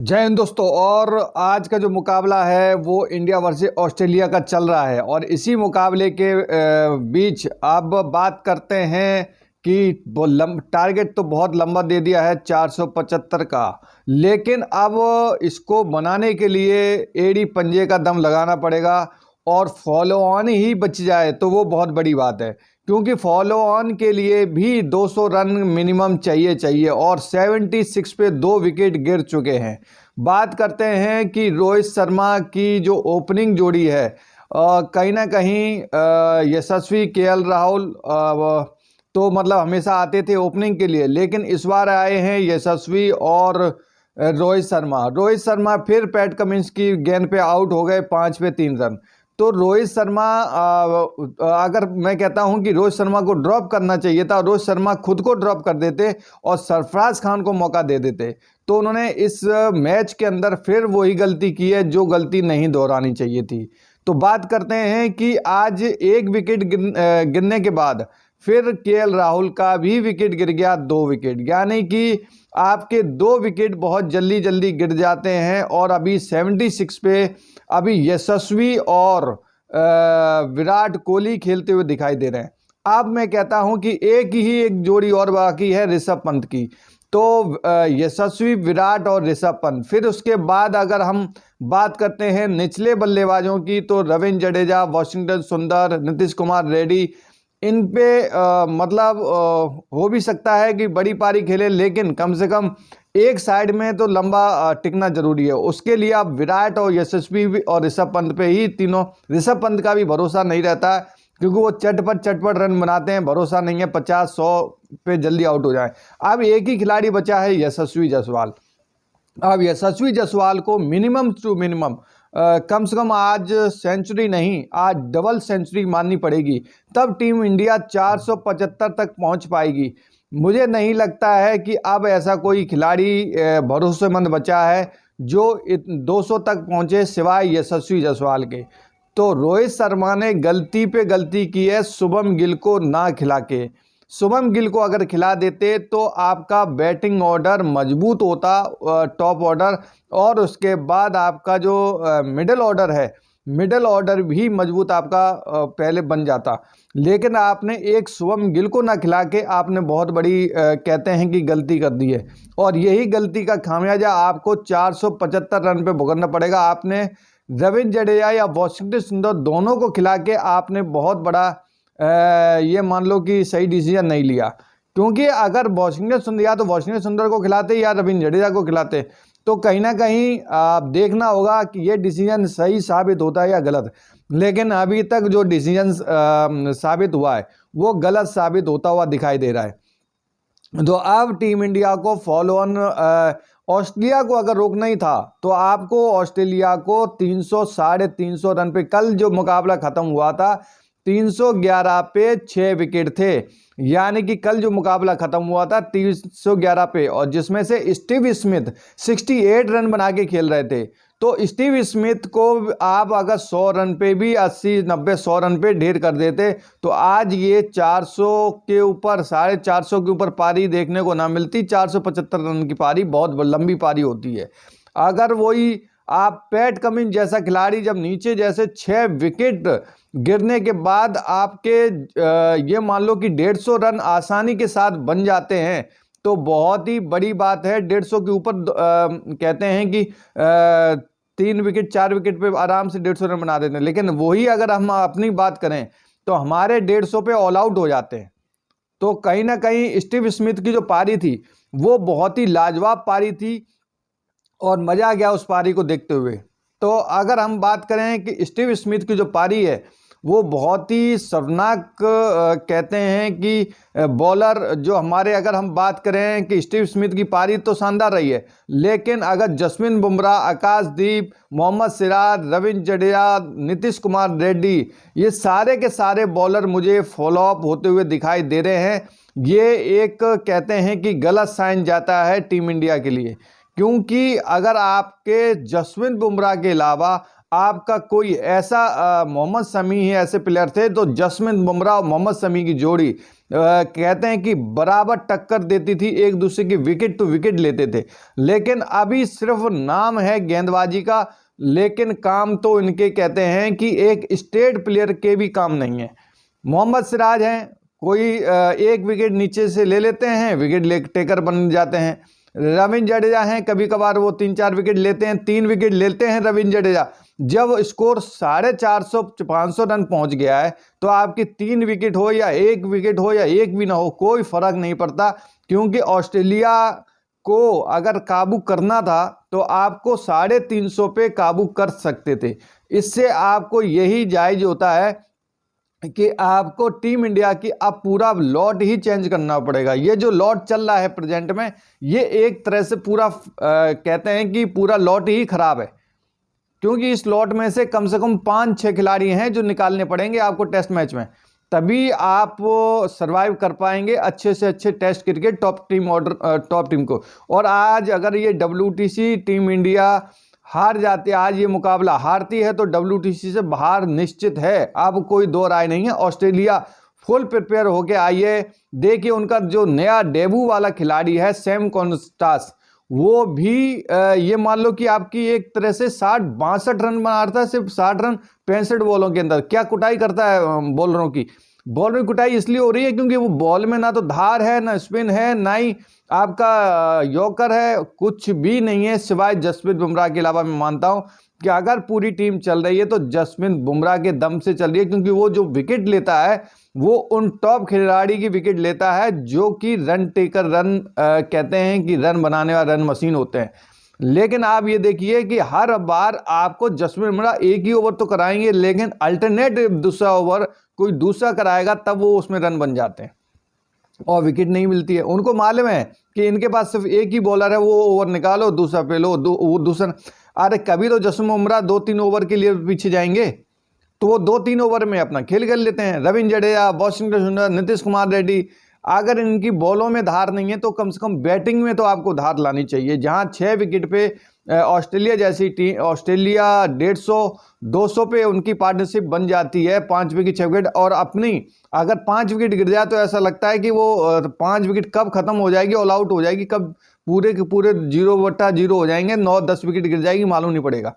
जय हिंद दोस्तों। और आज का जो मुकाबला है वो इंडिया वर्सेस ऑस्ट्रेलिया का चल रहा है और इसी मुकाबले के बीच अब बात करते हैं कि वो टारगेट तो बहुत लंबा दे दिया है 475 का, लेकिन अब इसको बनाने के लिए एड़ी पंजे का दम लगाना पड़ेगा और फॉलो ऑन ही बच जाए तो वो बहुत बड़ी बात है, क्योंकि फॉलो ऑन के लिए भी 200 रन मिनिमम चाहिए और 76 पे 2 विकेट गिर चुके हैं। बात करते हैं कि रोहित शर्मा की जो ओपनिंग जोड़ी है, कहीं ना कहीं यशस्वी केएल राहुल तो मतलब हमेशा आते थे ओपनिंग के लिए, लेकिन इस बार आए हैं यशस्वी और रोहित शर्मा फिर पैट कमिंस की गेंद पे आउट हो गए 5 पे 3 रन। तो रोहित शर्मा अगर मैं कहता हूं कि रोहित शर्मा को ड्रॉप करना चाहिए था, रोहित शर्मा खुद को ड्रॉप कर देते और सरफराज खान को मौका दे देते, तो उन्होंने इस मैच के अंदर फिर वही गलती की है जो गलती नहीं दोहरानी चाहिए थी। तो बात करते हैं कि आज एक विकेट गिरने के बाद फिर केएल राहुल का भी विकेट गिर गया, 2 विकेट, यानी कि आपके 2 विकेट बहुत जल्दी जल्दी गिर जाते हैं। और अभी 76 पे अभी यशस्वी और विराट कोहली खेलते हुए दिखाई दे रहे हैं। अब मैं कहता हूं कि एक जोड़ी और बाकी है ऋषभ पंत की, तो यशस्वी, विराट और ऋषभ पंत। फिर उसके बाद अगर हम बात करते हैं निचले बल्लेबाजों की, तो रविंद्र जडेजा, वाशिंगटन सुंदर, नीतीश कुमार रेड्डी, इन पे हो भी सकता है कि बड़ी पारी खेले, लेकिन कम से कम एक साइड में तो लंबा टिकना जरूरी है। उसके लिए आप विराट और यशस्वी और ऋषभ पंत पे ही तीनों, ऋषभ पंत का भी भरोसा नहीं रहता है क्योंकि वो चटपट रन बनाते हैं, भरोसा नहीं है 50-100 पे जल्दी आउट हो जाए। अब एक ही खिलाड़ी बचा है, यशस्वी जायसवाल। अब यशस्वी जायसवाल को मिनिमम टू मिनिमम कम से कम आज सेंचुरी नहीं, आज डबल सेंचुरी माननी पड़ेगी, तब टीम इंडिया 475 तक पहुंच पाएगी। मुझे नहीं लगता है कि अब ऐसा कोई खिलाड़ी भरोसेमंद बचा है जो 200 तक पहुंचे सिवाय यशस्वी जायसवाल के। तो रोहित शर्मा ने गलती पे गलती की है शुभम गिल को ना खिला के। शुभम गिल को अगर खिला देते तो आपका बैटिंग ऑर्डर मजबूत होता, टॉप ऑर्डर, और उसके बाद आपका जो मिडिल ऑर्डर है, मिडिल ऑर्डर भी मजबूत आपका पहले बन जाता। लेकिन आपने एक शुभम गिल को ना खिला के आपने बहुत बड़ी कहते हैं कि गलती कर दी है, और यही गलती का खामियाजा आपको 475 रन पे भुगतना पड़ेगा। आपने रविंद्र जडेजा या वाशिंगटन सुंदर दोनों को खिला के आपने बहुत बड़ा ये मान लो कि सही डिसीजन नहीं लिया, क्योंकि अगर वाशिंगटन सुंदर या तो वाशिंगटन सुंदर को खिलाते या रविंद्र जडेजा को खिलाते तो कहीं ना कहीं आप देखना होगा कि ये डिसीजन सही साबित होता है या गलत। लेकिन अभी तक जो डिसीजन साबित हुआ है वो गलत साबित होता हुआ दिखाई दे रहा है। तो अब टीम इंडिया को फॉलो ऑन, ऑस्ट्रेलिया को अगर रोकना ही था तो आपको ऑस्ट्रेलिया को 300 350 रन पे, कल जो मुकाबला खत्म हुआ था 311 पे 6 विकेट थे, यानी कि कल जो मुकाबला खत्म हुआ था 311 पे, और जिसमें से स्टीव स्मिथ 68 रन बना के खेल रहे थे। तो स्टीव स्मिथ को आप अगर 100 रन पे भी 80-90-100 रन पे ढेर कर देते तो आज ये 400 के ऊपर, 450 के ऊपर पारी देखने को ना मिलती। 475 रन की पारी बहुत लंबी पारी होती है। अगर वही आप पैट कमिंस जैसा खिलाड़ी जब नीचे जैसे 6 विकेट गिरने के बाद आपके ये मान लो कि 150 रन आसानी के साथ बन जाते हैं तो बहुत ही बड़ी बात है। 150 के ऊपर कहते हैं कि 3 विकेट 4 विकेट पे आराम से 150 रन बना देते हैं, लेकिन वही अगर हम अपनी बात करें तो हमारे 150 पे ऑल आउट हो जाते हैं। तो कहीं ना कहीं स्टीव स्मिथ की जो पारी थी वो बहुत ही लाजवाब पारी थी और मजा आ गया उस पारी को देखते हुए। तो अगर हम बात करें कि स्टीव स्मिथ की जो पारी है वो बहुत ही शर्मनाक कहते हैं कि बॉलर जो हमारे, अगर हम बात करें कि स्टीव स्मिथ की पारी तो शानदार रही है, लेकिन अगर जसप्रीत बुमराह, आकाशदीप, मोहम्मद सिराज, रविंद्र जडेजा, नीतीश कुमार रेड्डी, ये सारे के सारे बॉलर मुझे फॉलोअप होते हुए दिखाई दे रहे हैं। ये एक कहते हैं कि गलत साइन जाता है टीम इंडिया के लिए, क्योंकि अगर आपके जसप्रीत बुमराह के अलावा आपका कोई ऐसा मोहम्मद शमी ही ऐसे प्लेयर थे तो जसप्रीत बुमराह और मोहम्मद शमी की जोड़ी कहते हैं कि बराबर टक्कर देती थी, एक दूसरे की विकेट टू विकेट लेते थे। लेकिन अभी सिर्फ नाम है गेंदबाजी का, लेकिन काम तो इनके कहते हैं कि एक स्टेट प्लेयर के भी काम नहीं है। मोहम्मद सिराज हैं, कोई एक विकेट नीचे से ले लेते हैं, विकेट ले टेकर बन जाते हैं। रविंद्र जडेजा हैं, कभी कभार वो 3-4 विकेट लेते हैं, 3 विकेट लेते हैं रविंद्र जडेजा। जब स्कोर 450-500 रन पहुंच गया है तो आपकी 3 विकेट हो या 1 विकेट हो या एक भी ना हो, कोई फर्क नहीं पड़ता, क्योंकि ऑस्ट्रेलिया को अगर काबू करना था तो आपको 350 पे काबू कर सकते थे। इससे आपको यही जायज होता है कि आपको टीम इंडिया की अब पूरा लॉट ही चेंज करना पड़ेगा। ये जो लॉट चल रहा है प्रेजेंट में, ये एक तरह से पूरा कहते हैं कि पूरा लॉट ही खराब है, क्योंकि इस लॉट में से कम 5-6 खिलाड़ी हैं जो निकालने पड़ेंगे आपको टेस्ट मैच में, तभी आप सरवाइव कर पाएंगे अच्छे से अच्छे टेस्ट क्रिकेट टॉप टीम को। और आज अगर ये WTC टीम इंडिया हार जाती है, आज ये मुकाबला हारती है तो WTC से बाहर निश्चित है, अब कोई दो राय नहीं है। ऑस्ट्रेलिया फुल प्रिपेयर होके आई है। देखिए उनका जो नया डेब्यू वाला खिलाड़ी है सैम कॉन्स्टास, वो भी ये मान लो कि आपकी एक तरह से 60-62 रन बना रहा था, सिर्फ 60 रन 65 बॉलों के अंदर। क्या कुटाई करता है बॉलरों की। बॉल में कुटाई इसलिए हो रही है क्योंकि वो बॉल में ना तो धार है, ना स्पिन है, ना ही आपका यॉर्कर है, कुछ भी नहीं है सिवाय जसप्रीत बुमराह के अलावा। मैं मानता हूं कि अगर पूरी टीम चल रही है तो जसप्रीत बुमराह के दम से चल रही है, क्योंकि वो जो विकेट लेता है वो उन टॉप खिलाड़ी की विकेट लेता है जो कि रन टेकर, रन कहते हैं कि रन बनाने वाला रन मशीन होते हैं। लेकिन आप ये देखिए कि हर बार आपको जसप्रीत बुमराह एक ही ओवर तो कराएंगे, लेकिन अल्टरनेट दूसरा ओवर कोई दूसरा कराएगा तब वो उसमें रन बन जाते हैं और विकेट नहीं मिलती है। उनको मालूम है कि इनके पास सिर्फ एक ही बॉलर है, वो ओवर निकालो दूसरा पे लो, वो दूसरा। अरे कभी तो जसप्रीत बुमराह 2-3 ओवर के लिए पीछे जाएंगे तो वो 2-3 ओवर में अपना खेल कर लेते हैं। रविंद्र जडेजा, वाशिंगटन सुंदर, नीतीश कुमार रेड्डी, अगर इनकी बॉलों में धार नहीं है तो कम से कम बैटिंग में तो आपको धार लानी चाहिए। जहां 6 विकेट पे ऑस्ट्रेलिया जैसी टीम, ऑस्ट्रेलिया 150-200 पे उनकी पार्टनरशिप बन जाती है, 5 विकेट 6 विकेट, और अपनी अगर 5 विकेट गिर जाए तो ऐसा लगता है कि वो 5 विकेट कब खत्म हो जाएगी, ऑल आउट हो जाएगी, कब पूरे के पूरे 0/0 हो जाएंगे, 9-10 विकेट गिर जाएगी, मालूम नहीं पड़ेगा।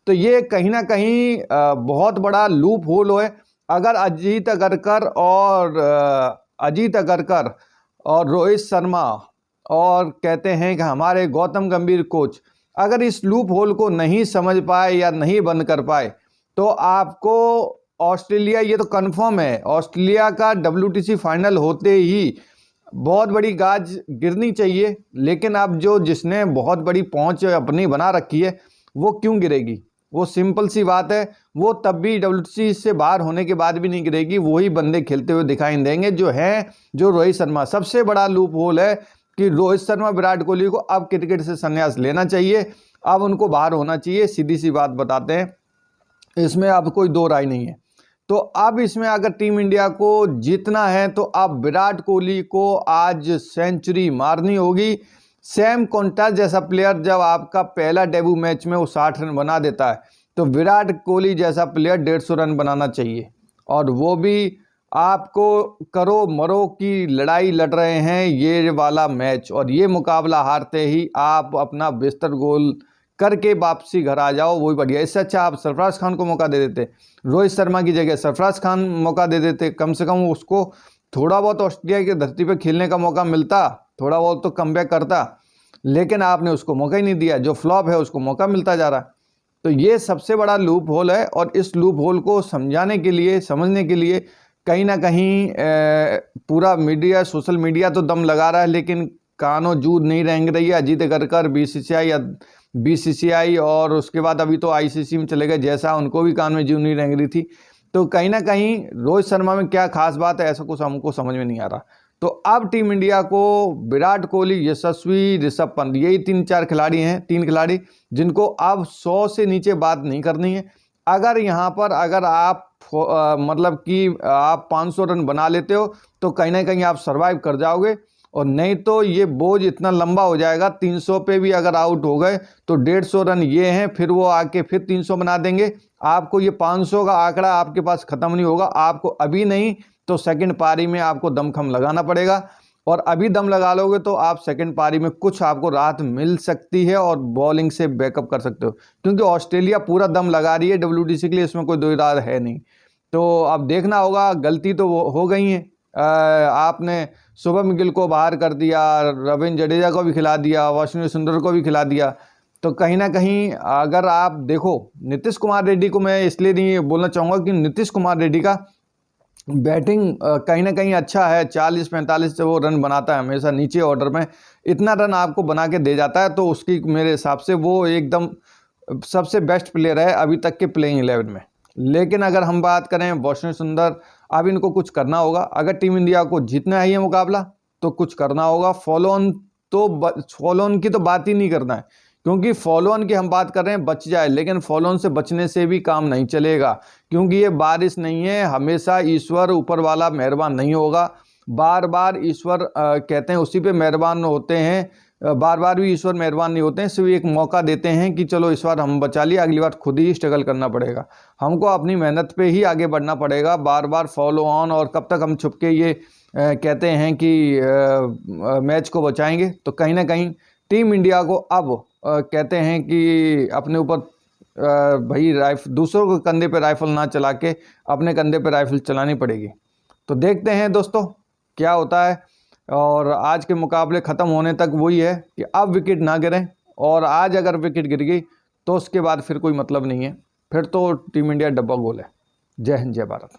तो ये कहीं ना कहीं बहुत बड़ा लूप होल है। अगर अजीत अगरकर और रोहित शर्मा और कहते हैं कि हमारे गौतम गंभीर कोच अगर इस लूप होल को नहीं समझ पाए या नहीं बंद कर पाए तो आपको ऑस्ट्रेलिया, ये तो कंफर्म है, ऑस्ट्रेलिया का WTC फाइनल होते ही बहुत बड़ी गाज गिरनी चाहिए। लेकिन अब जिसने बहुत बड़ी पहुंच अपनी बना रखी है वो क्यों गिरेगी। वो सिंपल सी बात है, वो तब भी WTC से बाहर होने के बाद भी नहीं गिरेगी। वही बंदे खेलते हुए दिखाई देंगे जो रोहित शर्मा। सबसे बड़ा लूप होल है कि रोहित शर्मा, विराट कोहली को अब क्रिकेट से संन्यास लेना चाहिए, अब उनको बाहर होना चाहिए। सीधी सी बात बताते हैं, इसमें अब कोई दो राय नहीं है। तो अब इसमें अगर टीम इंडिया को जीतना है तो अब विराट कोहली को आज सेंचुरी मारनी होगी। सैम कॉन्स्टास जैसा प्लेयर जब आपका पहला डेब्यू मैच में वो 60 रन बना देता है तो विराट कोहली जैसा प्लेयर 150 रन बनाना चाहिए, और वो भी आपको करो मरो की लड़ाई लड़ रहे हैं ये वाला मैच, और ये मुकाबला हारते ही आप अपना बिस्तर गोल करके वापसी घर आ जाओ, वही बढ़िया। इससे अच्छा आप सरफराज खान को मौका दे देते, रोहित शर्मा की जगह सरफराज खान मौका दे देते, कम से कम उसको थोड़ा बहुत ऑस्ट्रेलिया की धरती पर खेलने का मौका मिलता, थोड़ा बहुत तो कमबैक करता। लेकिन आपने उसको मौका ही नहीं दिया, जो फ्लॉप है उसको मौका मिलता जा रहा। तो ये सबसे बड़ा लूप होल है, और इस लूप होल को समझने के लिए कहीं ना कहीं पूरा मीडिया, सोशल मीडिया तो दम लगा रहा है, लेकिन कानों जूद नहीं रेंग रही है। अजीत अगरकर BCCI और उसके बाद अभी तो ICC में चले गए, जैसा उनको भी कान में जूद नहीं रेंग रही थी। तो कहीं ना कहीं रोहित शर्मा में क्या खास बात है, ऐसा कुछ हमको समझ में नहीं आ रहा। तो अब टीम इंडिया को विराट कोहली, यशस्वी, ऋषभ पंत, यही 3-4 खिलाड़ी हैं, 3 खिलाड़ी जिनको अब 100 से नीचे बात नहीं करनी है। अगर यहाँ पर आप मतलब कि आप 500 रन बना लेते हो तो कहीं ना कहीं आप सर्वाइव कर जाओगे, और नहीं तो ये बोझ इतना लंबा हो जाएगा। 300 पे भी अगर आउट हो गए तो 150 रन ये हैं, फिर वो आके फिर 300 बना देंगे। आपको ये 500 का आंकड़ा आपके पास ख़त्म नहीं होगा। आपको अभी नहीं तो सेकंड पारी में आपको दमखम लगाना पड़ेगा, और अभी दम लगा लोगे तो आप सेकंड पारी में कुछ आपको राहत मिल सकती है और बॉलिंग से बैकअप कर सकते हो, क्योंकि ऑस्ट्रेलिया पूरा दम लगा रही है WTC के लिए, इसमें कोई दो राय है नहीं। तो अब देखना होगा, गलती तो हो गई है। आपने शुभम गिल को बाहर कर दिया, रविंद्र जडेजा को भी खिला दिया, वाशिंगटन सुंदर को भी खिला दिया। तो कहीं ना कहीं अगर आप देखो, नीतीश कुमार रेड्डी को मैं इसलिए नहीं बोलना चाहूँगा कि नीतीश कुमार रेड्डी का बैटिंग कहीं ना कहीं अच्छा है। 40-45 से वो रन बनाता है हमेशा नीचे ऑर्डर में, इतना रन आपको बना के दे जाता है। तो उसकी मेरे हिसाब से वो एकदम सबसे बेस्ट प्लेयर है अभी तक के प्लेइंग 11 में। लेकिन अगर हम बात करें वाशिंगटन सुंदर, अब इनको कुछ करना होगा। अगर टीम इंडिया को जीतना है ये मुकाबला तो कुछ करना होगा। फॉलो ऑन की तो बात ही नहीं करना है, क्योंकि फॉलो ऑन की हम बात कर रहे हैं बच जाए, लेकिन फॉलो ऑन से बचने से भी काम नहीं चलेगा, क्योंकि ये बारिश नहीं है। हमेशा ईश्वर ऊपर वाला मेहरबान नहीं होगा। बार बार ईश्वर कहते हैं उसी पे मेहरबान होते हैं, बार बार भी ईश्वर मेहरबान नहीं होते हैं, सिर्फ एक मौका देते हैं कि चलो इस बार हम बचा लिया, अगली बार खुद ही स्ट्रगल करना पड़ेगा। हमको अपनी मेहनत पे ही आगे बढ़ना पड़ेगा। बार बार फॉलो ऑन, और कब तक हम छुप के ये कहते हैं कि मैच को बचाएंगे। तो कहीं ना कहीं टीम इंडिया को अब कहते हैं कि अपने ऊपर भाई दूसरों के कंधे पे राइफल ना चला के अपने कंधे पे राइफल चलानी पड़ेगी। तो देखते हैं दोस्तों क्या होता है। और आज के मुकाबले ख़त्म होने तक वही है कि अब विकेट ना गिरें, और आज अगर विकेट गिर गई तो उसके बाद फिर कोई मतलब नहीं है, फिर तो टीम इंडिया डब्बा गोल है। जय हिंद, जय भारत।